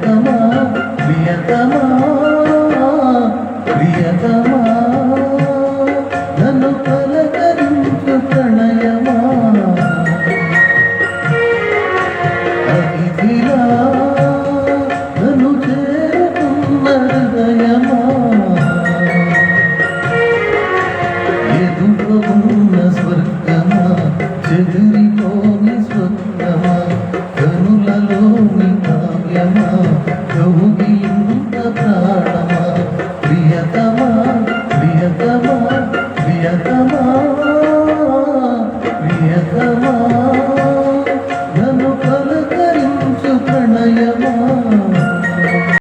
ప్రియతమా ప్రియతమా ప్రియతమా నన్ను పలకరించు ప్రణయమా అతిథిలా నన్ను చేరుకున్న హృదయమా ఎదుట ఉన్న స్వర్గమా చెదిరిపోని స్వప్నమా కనులలోని కావ్యమా కౌగిలి